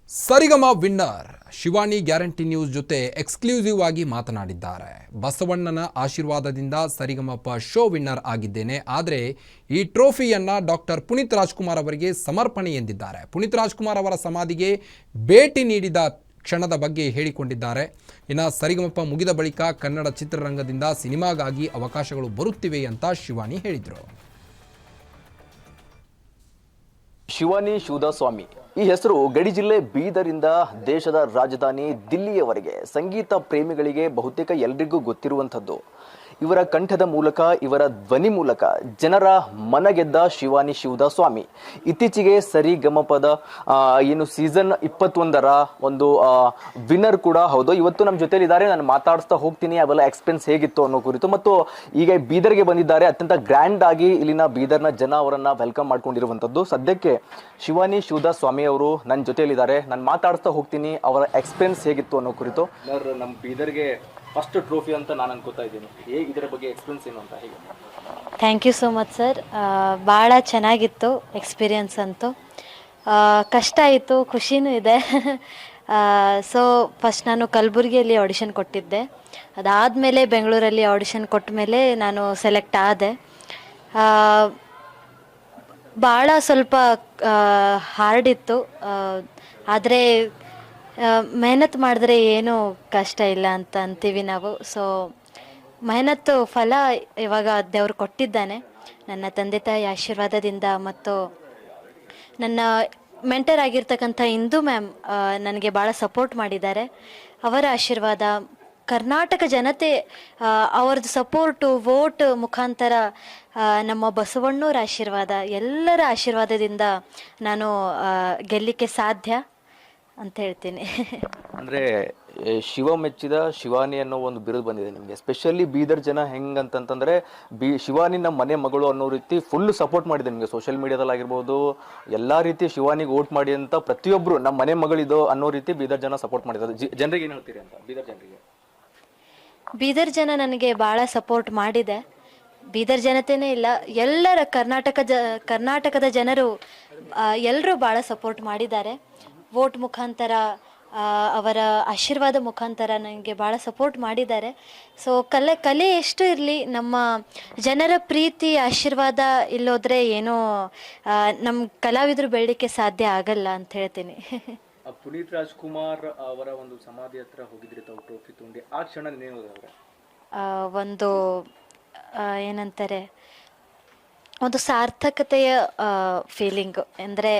ಸರಿಗಮ winner Shivani guarantee news ಜೊತೆ exclusive ಆಗಿ ಮಾತನಾಡಿದ್ದಾರೆ. ಬಸವಣ್ಣನ ಆಶೀರ್ವಾದದಿಂದ ಸರಿಗಮಪ ಶೋ ವಿನ್ನರ್ ಆಗಿದ್ದೇನೆ. ಆದರೆ ಈ ಟ್ರೋಫಿಯನ್ನು ಡಾಕ್ಟರ್ ಪುನೀತ್ ರಾಜ್ಕುಮಾರ್ ಅವರಿಗೆ ಸಮರ್ಪಣೆ ಎಂದಿದ್ದಾರೆ. ಪುನೀತ್ ರಾಜ್ಕುಮಾರ್ ಅವರ ಸಮಾಧಿಗೆ ಭೇಟಿ ನೀಡಿದ ಕ್ಷಣದ ಬಗ್ಗೆ ಹೇಳಿಕೊಂಡಿದ್ದಾರೆ. ಇನ್ನು ಸರಿಗಮಪ ಮುಗಿದ ಬಳಿಕ ಕನ್ನಡ ಚಿತ್ರರಂಗದಿಂದ ಸಿನಿಮಾಗಾಗಿ ಅವಕಾಶಗಳು ಬರುತ್ತಿವೆ ಅಂತ ಶಿವಾನಿ ಹೇಳಿದರು. ಶಿವಾನಿ ಶಿವದಾಸ್ವಾಮಿ ಈ ಹೆಸರು ಗಡಿ ಜಿಲ್ಲೆ ಬೀದರಿಂದ ದೇಶದ ರಾಜಧಾನಿ ದಿಲ್ಲಿಯವರೆಗೆ ಸಂಗೀತ ಪ್ರೇಮಿಗಳಿಗೆ ಬಹುತೇಕ ಎಲ್ರಿಗೂ ಗೊತ್ತಿರುವಂಥದ್ದು. ಇವರ ಕಂಠದ ಮೂಲಕ, ಇವರ ಧ್ವನಿ ಮೂಲಕ ಜನರ ಮನಗೆದ್ದ ಶಿವಾನಿ ಶಿವದಾಸ್ವಾಮಿ ಇತ್ತೀಚೆಗೆ ಸರಿಗಮಪದ ಏನು ಸೀಸನ್ 21ರ ಒಂದು ವಿನ್ನರ್ ಕೂಡ ಹೌದು. ಇವತ್ತು ನಮ್ಮ ಜೊತೆಲಿ ಇದ್ದಾರೆ. ನಾನು ಮಾತಾಡಿಸ್ತಾ ಹೋಗ್ತೀನಿ ಅವೆಲ್ಲ ಎಕ್ಸ್ಪೆನ್ಸ್ ಹೇಗಿತ್ತು ಅನ್ನೋ ಕುರಿತು. ಮತ್ತು ಈಗ ಬೀದರ್ಗೆ ಬಂದಿದ್ದಾರೆ. ಅತ್ಯಂತ ಗ್ರ್ಯಾಂಡ್ ಆಗಿ ಇಲ್ಲಿನ ಬೀದರ್ನ ಜನ ಅವರನ್ನ ವೆಲ್ಕಮ್ ಮಾಡ್ಕೊಂಡಿರುವಂಥದ್ದು. ಸದ್ಯಕ್ಕೆ ಶಿವಾನಿ ಶಿವದಾಸ್ವಾಮಿ ಅವರು ನನ್ನ ಜೊತೆಲಿದ್ದಾರೆ. ನಾನು ಮಾತಾಡಿಸ್ತಾ ಹೋಗ್ತೀನಿ ಅವರ ಎಕ್ಸ್ಪೆನ್ಸ್ ಹೇಗಿತ್ತು ಅನ್ನೋ ಕುರಿತು. ನಮ್ಮ ಬೀದರ್ಗೆ ಫಸ್ಟ್ ಟ್ರೋಫಿ ಅಂತ ನಾನು ಅನ್ಕೋತಾ ಇದ್ದೀನಿ. ಹೇಗೆ ಇದರ ಬಗ್ಗೆ ಎಕ್ಸ್ಪೀರಿಯನ್ಸ್ ಏನು ಅಂತ ಹೇಗೆ? Thank you so much sir. ಭಾಳ ಚೆನ್ನಾಗಿತ್ತು ಎಕ್ಸ್ಪೀರಿಯನ್ಸ್ ಅಂತೂ. ಕಷ್ಟ ಆಯಿತು, ಖುಷಿನೂ ಇದೆ. ಸೊ ಫಸ್ಟ್ ನಾನು ಕಲಬುರಗಿಯಲ್ಲಿ ಆಡಿಷನ್ ಕೊಟ್ಟಿದ್ದೆ. ಅದಾದಮೇಲೆ ಬೆಂಗಳೂರಲ್ಲಿ ಆಡಿಷನ್ ಕೊಟ್ಟ ಮೇಲೆ ನಾನು ಸೆಲೆಕ್ಟ್ ಆದೆ. ಭಾಳ ಸ್ವಲ್ಪ ಹಾರ್ಡ್ ಇತ್ತು, ಆದರೆ ಮೆಹನತ್ ಮಾಡಿದ್ರೆ ಏನೂ ಕಷ್ಟ ಇಲ್ಲ ಅಂತ ಅಂತೀವಿ ನಾವು. ಸೊ ಮೆಹನತ್ತು ಫಲ ಇವಾಗ ದೇವರು ಕೊಟ್ಟಿದ್ದಾನೆ. ನನ್ನ ತಂದೆ ತಾಯಿ ಆಶೀರ್ವಾದದಿಂದ ಮತ್ತು ನನ್ನ ಮೆಂಟರ್ ಆಗಿರ್ತಕ್ಕಂಥ ಇಂದು ಮ್ಯಾಮ್ ನನಗೆ ಭಾಳ ಸಪೋರ್ಟ್ ಮಾಡಿದ್ದಾರೆ. ಅವರ ಆಶೀರ್ವಾದ, ಕರ್ನಾಟಕ ಜನತೆ ಅವ್ರದ್ದು ಸಪೋರ್ಟು, ವೋಟ್ ಮುಖಾಂತರ, ನಮ್ಮ ಬಸವಣ್ಣವ್ರ ಆಶೀರ್ವಾದ, ಎಲ್ಲರ ಆಶೀರ್ವಾದದಿಂದ ನಾನು ಗೆಲ್ಲಲಿಕ್ಕೆ ಸಾಧ್ಯ ಅಂತ ಹೇಳ್ತೀನಿ. ಅಂದ್ರೆ ಶಿವ ಮೆಚ್ಚಿದ ಶಿವಾನಿ ಅನ್ನೋ ಒಂದು ಬಿರುದು ಬಂದಿದೆ ನಿಮಗೆ. ಸ್ಪೆಷಲಿ ಬೀದರ್ ಜನ ಹೆಂಗಂತಂದ್ರೆ ಶಿವಾನಿ ನಮ್ಮ ಮನೆ ಮಗಳು ಅನ್ನೋ ರೀತಿ ಫುಲ್ ಸಪೋರ್ಟ್ ಮಾಡಿದೆ ನಿಮಗೆ. ಸೋಷಿಯಲ್ ಮೀಡಿಯಾದಲ್ಲಿ ಆಗಿರ್ಬೋದು, ಎಲ್ಲಾ ರೀತಿ ಶಿವಾನಿಗೆ ವೋಟ್ ಮಾಡಿ ಅಂತ ಪ್ರತಿಯೊಬ್ರು ನಮ್ಮ ಮನೆ ಮಗಳಿದು ಅನ್ನೋ ರೀತಿ ಬೀದರ್ ಜನ ಸಪೋರ್ಟ್ ಮಾಡಿದ್ದಾರೆ. ಜನರಿಗೆ ಏನು ಹೇಳ್ತೀರಿ ಅಂತ? ಬೀದರ್ ಜನರಿಗೆ, ಬೀದರ್ ಜನ ನನಗೆ ಭಾಳ ಸಪೋರ್ಟ್ ಮಾಡಿದೆ. ಬೀದರ್ ಜನತೆನೇ ಇಲ್ಲ, ಎಲ್ಲರ ಕರ್ನಾಟಕದ ಜನರು ಎಲ್ಲರೂ ಭಾಳ ಸಪೋರ್ಟ್ ಮಾಡಿದ್ದಾರೆ. ವೋಟ್ ಮುಖಾಂತರ, ಅವರ ಆಶೀರ್ವಾದ ಮುಖಾಂತರ ನನಗೆ ಭಾಳ ಸಪೋರ್ಟ್ ಮಾಡಿದ್ದಾರೆ. ಸೊ ಕಲೆ ಎಷ್ಟು ಇರಲಿ, ನಮ್ಮ ಜನರ ಪ್ರೀತಿ ಆಶೀರ್ವಾದ ಇಲ್ಲೋದ್ರೆ ಏನೋ ನಮ್ಮ ಕಲಾವಿದರು ಬೆಳಲಿಕ್ಕೆ ಸಾಧ್ಯ ಆಗಲ್ಲ ಅಂತ ಹೇಳ್ತೀನಿ. ಪುನೀತ್ ರಾಜ್ಕುಮಾರ್ ಅವರ ಒಂದು ಸಮಾಧಿ ಹತ್ರ ಹೋಗಿದ್ರಿ ತಾವು ಟ್ರೋಫಿ ತಗೊಂಡು, ಆ ಕ್ಷಣ ಒಂದು ಏನಂತಾರೆ, ಒಂದು ಸಾರ್ಥಕತೆಯ ಫೀಲಿಂಗು. ಅಂದರೆ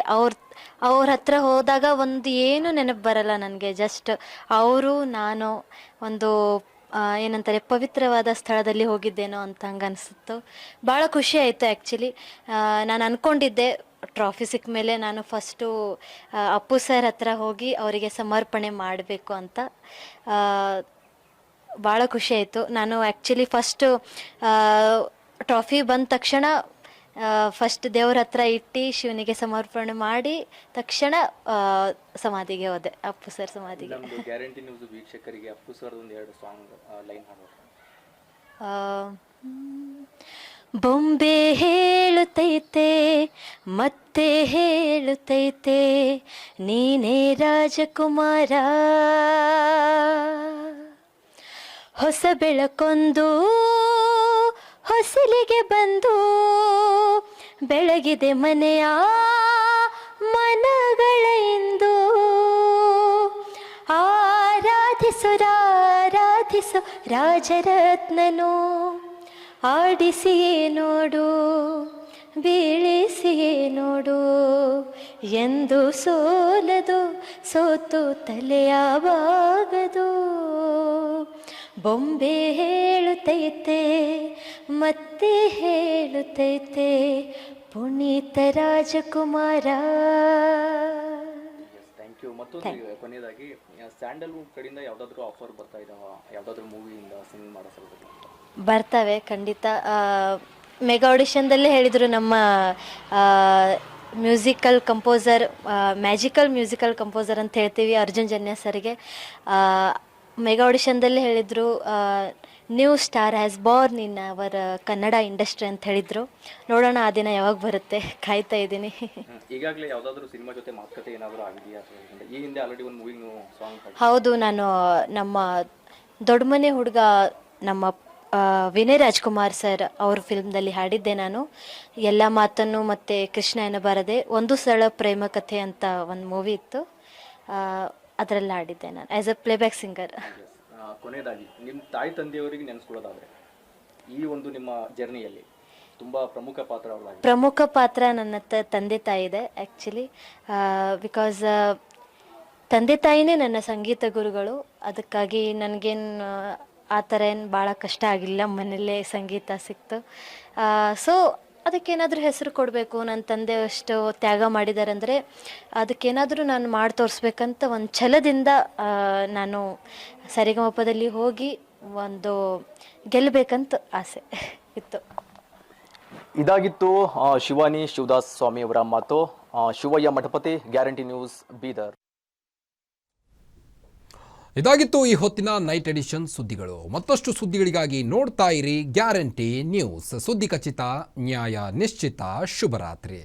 ಅವ್ರ ಹತ್ರ ಹೋದಾಗ ಒಂದು ಏನು ನೆನಪು ಬರಲ್ಲ ನನಗೆ. ಜಸ್ಟ್ ಅವರು ನಾನು ಒಂದು ಏನಂತಾರೆ, ಪವಿತ್ರವಾದ ಸ್ಥಳದಲ್ಲಿ ಹೋಗಿದ್ದೇನೋ ಅಂತ ಹಂಗೆ ಅನಿಸುತ್ತು. ಭಾಳ ಖುಷಿ ಆಯಿತು ಆ್ಯಕ್ಚುಲಿ. ನಾನು ಅಂದ್ಕೊಂಡಿದ್ದೆ ಟ್ರಾಫಿ ಸಿಕ್ಕ ಮೇಲೆ ನಾನು ಫಸ್ಟು ಅಪ್ಪು ಸರ್ ಹತ್ರ ಹೋಗಿ ಅವರಿಗೆ ಸಮರ್ಪಣೆ ಮಾಡಬೇಕು ಅಂತ. ಭಾಳ ಖುಷಿ ಆಯಿತು. ನಾನು ಆ್ಯಕ್ಚುಲಿ ಫಸ್ಟು ಟ್ರಾಫಿ ಬಂದ ತಕ್ಷಣ ಫಸ್ಟ್ ದೇವ್ರ ಹತ್ರ ಇಟ್ಟು ಶಿವನಿಗೆ ಸಮರ್ಪಣೆ ಮಾಡಿ ತಕ್ಷಣ ಸಮಾಧಿಗೆ ಹೋದೆ, ಅಪ್ಪು ಸರ್ ಸಮಾಧಿಗೆ. ಗ್ಯಾರಂಟಿ ನ್ಯೂಸ್ ವೀಕ್ಷಕರಿಗೆ ಅಪ್ಪು ಸರ್ ಒಂದು ಎರಡು ಸಾಂಗ್ ಲೈನ್ ಹಾಡೋದು. ಬೊಂಬೆ ಹೇಳುತ್ತೈತೆ ಮತ್ತೆ ಹೇಳುತ್ತೈತೆ ನೀನೇ ರಾಜಕುಮಾರ, ಹೊಸ ಬೆಳಕೊಂದು ಹೊಸಲಿಗೆ ಬಂದು ಬೆಳಗಿದೆ ಮನೆಯ ಮನಗಳ ಎಂದು. ಆರಾಧಿಸು ರಾಜರತ್ನನು, ಆಡಿಸಿಯೇ ನೋಡು ಬೀಳಿಸಿಯೇ ನೋಡು, ಎಂದು ಸೋಲದು ಸೋತು ತಲೆಯಾವಾಗದು. ಬೊಂಬೆ ಹೇಳುತ್ತೈತೆ ಮತ್ತೆ ಹೇಳುತ್ತೈತೆ ಪುನೀತ ರಾಜಕುಮಾರ. Thank you. ಮತ್ತೊಂದು ಕೊನೆಯದಾಗಿ, ಸ್ಯಾಂಡಲ್ವುಡ್ ಕಡೆಯಿಂದ ಯಾವುದಾದ್ರೂ ಆಫರ್ ಬರ್ತಾ ಇದಾವ? ಯಾವುದಾದ್ರೂ ಮೂವಿಯಿಂದ ಸಿಂಗ್ ಮಾಡೋ ಸಲುವಾಗಿ? ಬರ್ತವೆ ಖಂಡಿತ. ಮೆಗಾ ಆಡಿಷನ್ದಲ್ಲೇ ಹೇಳಿದರು ನಮ್ಮ musical composer, magical musical composer ಅಂತ ಹೇಳ್ತೀವಿ, ಅರ್ಜುನ್ ಜನ್ಯ ಸರ್ಗೆ. ಮೆಗಾ ಆಡಿಷನ್ದಲ್ಲಿ ಹೇಳಿದರು new star has born in our Kannada industry ಅಂತ ಹೇಳಿದರು. ನೋಡೋಣ ಆ ದಿನ ಯಾವಾಗ ಬರುತ್ತೆ, ಕಾಯ್ತಾ ಇದ್ದೀನಿ. ಈಗಾಗಲೇ ಯಾವುದಾದ್ರೂ ಸಿನಿಮಾ ಜೊತೆ ಮಾತುಕತೆ ಏನಾದರೂ ಆಗಿದೆಯಾ? ಈ ಹಿಂದೆ ಆಲ್ರೆಡಿ ಒಂದು ಮೂವಿ ಸಾಂಗ್. ಹೌದು, ನಾನು ನಮ್ಮ ದೊಡ್ಡ ಮನೆ ಹುಡುಗ ನಮ್ಮ ವಿನಯ್ ರಾಜ್ಕುಮಾರ್ ಸರ್ ಅವ್ರ ಫಿಲ್ಮ್ದಲ್ಲಿ ಹಾಡಿದ್ದೆ ನಾನು. ಎಲ್ಲ ಮಾತನ್ನು ಮತ್ತು ಕೃಷ್ಣ ಎನ್ನಬಾರದೆ, ಒಂದು ಸರಳ ಪ್ರೇಮ ಕಥೆ ಅಂತ ಒಂದು ಮೂವಿ ಇತ್ತು, ಅದರಲ್ಲಿ ಹಾಡಿದ್ದೆ ನಾನು ಆ್ಯಸ್ ಅ ಪ್ಲೇಬ್ಯಾಕ್ ಸಿಂಗರ್. ಕೊನೆಯದಾಗಿ ನಿಮ್ಮ ತಾಯಿ ತಂದೆಯವರಿಗೆ ನೆನೆಸ್ಕೊಳ್ಳೋದಾದರೆ ಈ ಒಂದು ನಿಮ್ಮ ಜರ್ನಿಯಲ್ಲಿ ತುಂಬ ಪ್ರಮುಖ ಪಾತ್ರ ನನ್ನ ತಂದೆ ತಾಯಿ ಇದೆ ಆ್ಯಕ್ಚುಲಿ. ಬಿಕಾಸ್ ತಂದೆ ತಾಯಿನೇ ನನ್ನ ಸಂಗೀತ ಗುರುಗಳು. ಅದಕ್ಕಾಗಿ ನನಗೇನು ಆ ಥರ ಏನು ಭಾಳ ಕಷ್ಟ ಆಗಿಲ್ಲ, ಮನೆಯಲ್ಲೇ ಸಂಗೀತ ಸಿಕ್ತು. ಸೊ ಅದಕ್ಕೇನಾದರೂ ಹೆಸರು ಕೊಡಬೇಕು, ನನ್ನ ತಂದೆ ಅಷ್ಟು ತ್ಯಾಗ ಮಾಡಿದ್ದಾರೆ ಅಂದರೆ ಅದಕ್ಕೇನಾದರೂ ನಾನು ಮಾಡಿ ತೋರಿಸ್ಬೇಕಂತ ಒಂದು ಛಲದಿಂದ ನಾನು ಸರಿಗಮಪದಲ್ಲಿ ಹೋಗಿ ಒಂದು ಗೆಲ್ಲಬೇಕಂತ ಆಸೆ ಇತ್ತು. ಇದಾಗಿತ್ತು ಶಿವಾನಿ ಶಿವದಾಸ್ ಸ್ವಾಮಿ ಅವರ ಮಾತು. Shivaiah Mathapati, guarantee news, Bidar. ಇದಾಗಿತ್ತು ಈ ಹೊತ್ತಿನ ನೈಟ್ ಎಡಿಷನ್ ಸುದ್ದಿಗಳು. ಮತ್ತಷ್ಟು ಸುದ್ದಿಗಳಿಗಾಗಿ ನೋಡ್ತಾ ಇರಿ ಗ್ಯಾರಂಟಿ ನ್ಯೂಸ್. ಸುದ್ದಿ ಖಚಿತ, ನ್ಯಾಯ ನಿಶ್ಚಿತ. ಶುಭರಾತ್ರಿ.